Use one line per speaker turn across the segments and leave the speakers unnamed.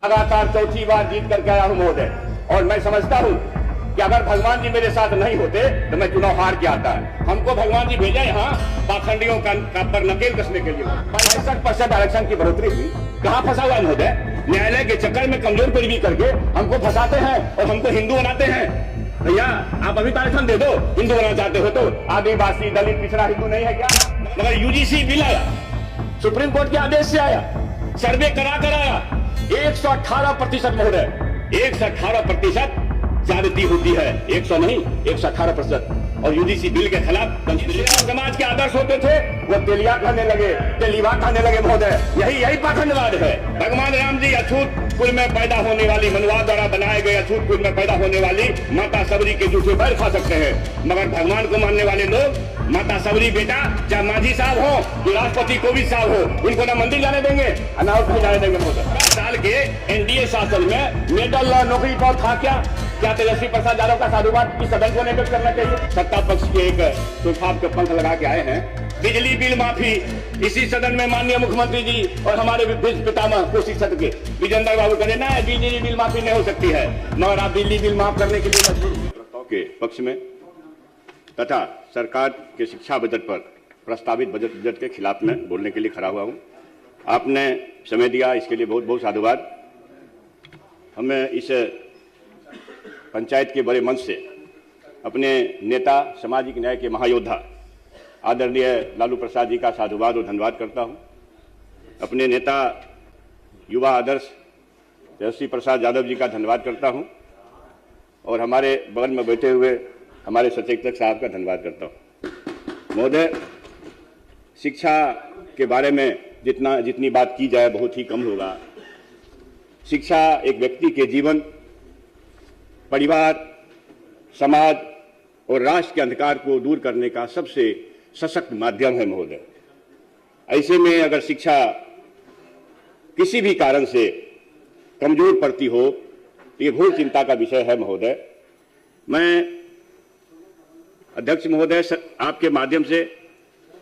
लगातार चौथी बार जीत करके आया हूं महोदय, और मैं समझता हूं कि अगर भगवान जी मेरे साथ नहीं होते तो मैं चुनाव हार के आता। हमको भगवान जी भेजा यहाँ पाखंडियों का पर नकेल कसने के लिए। 65% आरक्षण की बढ़ोतरी हुई, कहाँ फंसा हुआ महोदय? न्यायालय के चक्कर में कमजोर पैरवी करके हमको फंसाते हैं और हमको हिंदू बनाते हैं। भैया आप अभी आरक्षण दे दो, हिंदू बनाना चाहते हो तो। आदिवासी दलित पिछड़ा हिंदू नहीं है क्या? मगर यूजीसी बिल आया, सुप्रीम कोर्ट के आदेश से आया, सर्वे करा कर आया, 118% महोदय, 118% ज्यादती होती है, 100 नहीं 118%। और यूजीसी बिल के खिलाफ समाज के आदर्श होते थे वो तेलिया खाने लगे, तेलीवा खाने लगे महोदय। यही पाखंडवाद है। भगवान राम जी अछूत कुल में पैदा होने वाली, मनुआ द्वारा बनाए गए अछूत कुल में पैदा होने वाली माता सबरी के जूठे बैर खा सकते हैं, मगर भगवान को मानने वाले लोग माता सबरी बेटा चाहे मांझी साहब हो कि राष्ट्रपति कोविंद साहब हो, उनको ना मंदिर जाने देंगे ना और कहीं जाने देंगे महोदय। साल के एनडीए शासन में मेडल नौकरी पर था क्या तेजस्वी प्रसाद यादव का साधुवाद इस सदन को नेतृत्व करना चाहिए? सत्ता पक्ष के एक सुल्फाब के पंख लगा के आए हैं। बिजली बिल माफी इसी सदन में माननीय मुख्यमंत्री जी और हमारे विभिन्न पितामह कोसी सत्र के विजेंद्र बाबू कहते ना बिजली बिल माफी नहीं हो सकती है, मगर आप बिजली बिल माफ करने के लिए मजबूर के पक्ष में तथा सरकार के शिक्षा बजट पर प्रस्तावित बजट के खिलाफ में बोलने के लिए खड़ा हुआ हूँ। आपने समय दिया, इसके लिए बहुत बहुत साधुवाद। हमें इस पंचायत के बड़े मंच से अपने नेता, सामाजिक न्याय के महायोद्धा आदरणीय लालू प्रसाद जी का साधुवाद और धन्यवाद करता हूं। अपने नेता युवा आदर्श तेजस्वी प्रसाद यादव जी का धन्यवाद करता हूं और हमारे बगल में बैठे हुए हमारे सचेतक साहब का धन्यवाद करता हूं। महोदय, शिक्षा के बारे में जितनी बात की जाए बहुत ही कम होगा। शिक्षा एक व्यक्ति के जीवन, परिवार, समाज और राष्ट्र के अंधकार को दूर करने का सबसे सशक्त माध्यम है महोदय। ऐसे में अगर शिक्षा किसी भी कारण से कमजोर पड़ती हो तो ये घोर चिंता का विषय है महोदय। मैं अध्यक्ष महोदय आपके माध्यम से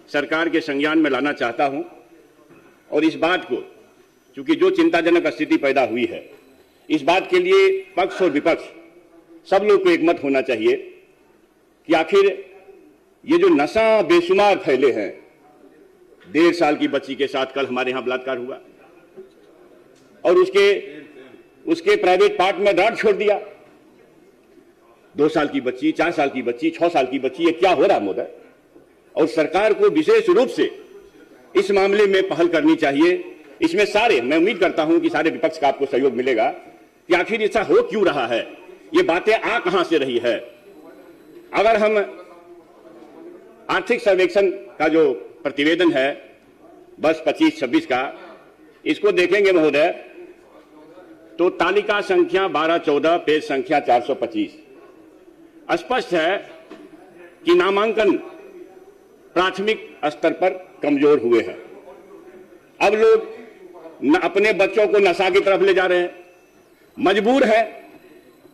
सरकार के संज्ञान में लाना चाहता हूं और इस बात को, चूंकि जो चिंताजनक स्थिति पैदा हुई है, इस बात के लिए पक्ष और विपक्ष सब लोग को एकमत होना चाहिए कि आखिर ये जो नशा बेशुमार फैले हैं, 1.5 साल की बच्ची के साथ कल हमारे यहां बलात्कार हुआ और उसके प्राइवेट पार्ट में रॉड छोड़ दिया। 2 साल की बच्ची, 4 साल की बच्ची, 6 साल की बच्ची, ये क्या हो रहा है महोदय? और सरकार को विशेष रूप से इस मामले में पहल करनी चाहिए। इसमें मैं उम्मीद करता हूं कि सारे विपक्ष का आपको सहयोग मिलेगा कि आखिर ऐसा हो क्यों रहा है, ये बातें आ कहां से रही है। अगर हम आर्थिक सर्वेक्षण का जो प्रतिवेदन है बस 25-26 का, इसको देखेंगे महोदय तो तालिका संख्या 12-14 पेज संख्या 425 स्पष्ट है कि नामांकन प्राथमिक स्तर पर कमजोर हुए हैं। अब लोग अपने बच्चों को नशा की तरफ ले जा रहे हैं, मजबूर है।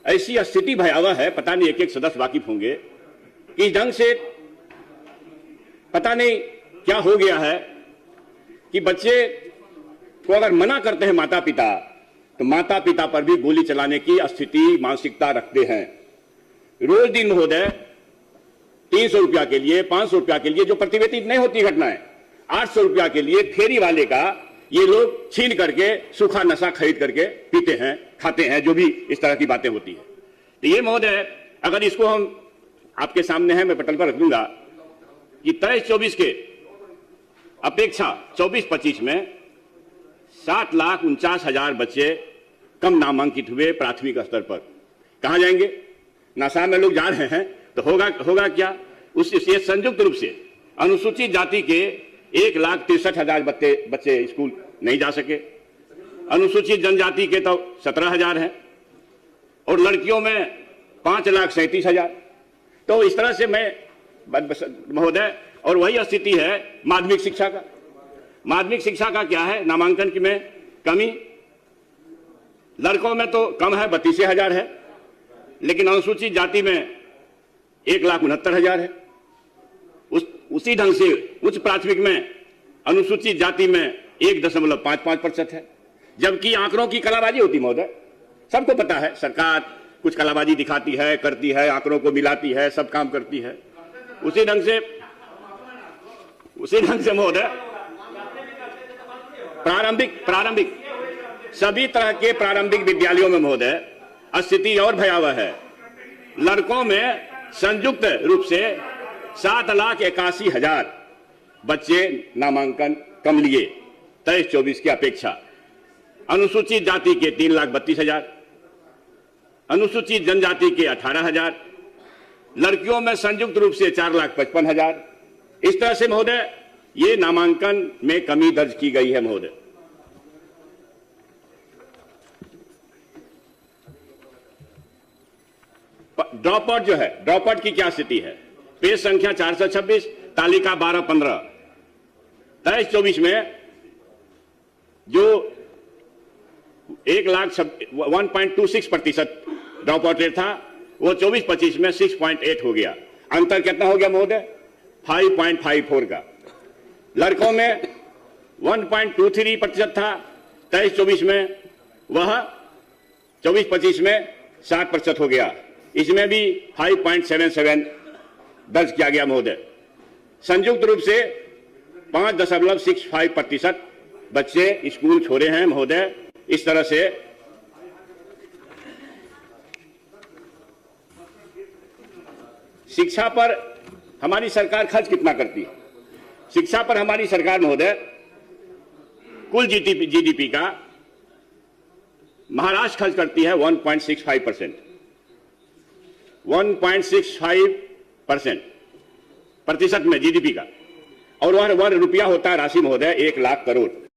ऐसी स्थिति भयावह है, पता नहीं एक सदस्य वाकिफ होंगे कि इस ढंग से पता नहीं क्या हो गया है कि बच्चे को अगर मना करते हैं माता पिता तो माता पिता पर भी गोली चलाने की स्थिति, मानसिकता रखते हैं। रोज दिन महोदय 300 रुपया के लिए, 500 रुपया के लिए जो प्रतिवेदित नहीं होती घटनाएं, 800 रुपया के लिए फेरी वाले का ये लोग छीन करके सूखा नशा खरीद करके पीते हैं, खाते हैं, जो भी इस तरह की बातें होती है। तो ये महोदय अगर इसको हम आपके सामने है, मैं पटल पर रख दूंगा कि 23-24 के अपेक्षा 24-25 में 7,49,000 बच्चे कम नामांकित हुए प्राथमिक स्तर पर। कहां जाएंगे? नशा में लोग जा रहे हैं तो होगा क्या? उससे संयुक्त रूप से अनुसूचित जाति के 1,63,000 बच्चे स्कूल नहीं जा सके, अनुसूचित जनजाति के तो 17,000 हैं और लड़कियों में 5,37,000। तो इस तरह से मैं महोदय, और वही स्थिति है माध्यमिक शिक्षा का। माध्यमिक शिक्षा का क्या है? नामांकन में कमी, लड़कों में तो कम है 32,000 है, लेकिन अनुसूचित जाति में 1,69,000 है। उसी ढंग से उच्च प्राथमिक में अनुसूचित जाति में 1.55% है, जबकि आंकड़ों की कलाबाजी होती महोदय। सबको पता है, सरकार कुछ कलाबाजी दिखाती है, करती है, आंकड़ों को मिलाती है, सब काम करती है। उसी ढंग से महोदय प्रारंभिक सभी तरह के प्रारंभिक विद्यालयों में महोदय स्थिति और भयावह है। लड़कों में संयुक्त रूप से 7,81,000 बच्चे नामांकन कम लिए 23-24 की अपेक्षा। अनुसूचित जाति के 3,32,000, अनुसूचित जनजाति के 18,000, लड़कियों में संयुक्त रूप से 4,55,000। इस तरह से महोदय ये नामांकन में कमी दर्ज की गई है महोदय। ड्रॉप आउट जो है, ड्रॉप आउट की क्या स्थिति है? पेज संख्या 426, तालिका 12-15। 23-24 में जो 1,26% ड्रॉप आउट रेट था, वो 24-25 में 6.8 हो गया। अंतर कितना हो गया महोदय? 5.54 का। लड़कों में 1.23% था 23-24 में, वह 24-25 में 7% हो गया। इसमें भी 5.77 दर्ज किया गया महोदय। संयुक्त रूप से 5.65% बच्चे स्कूल छोड़े हैं महोदय। इस तरह से शिक्षा पर हमारी सरकार खर्च कितना करती है? शिक्षा पर हमारी सरकार महोदय कुल जीडीपी का महाराष्ट्र खर्च करती है 1.65%। 1.65% प्रतिशत में जीडीपी का, और वह रुपया होता है राशि महोदय 1 लाख करोड़।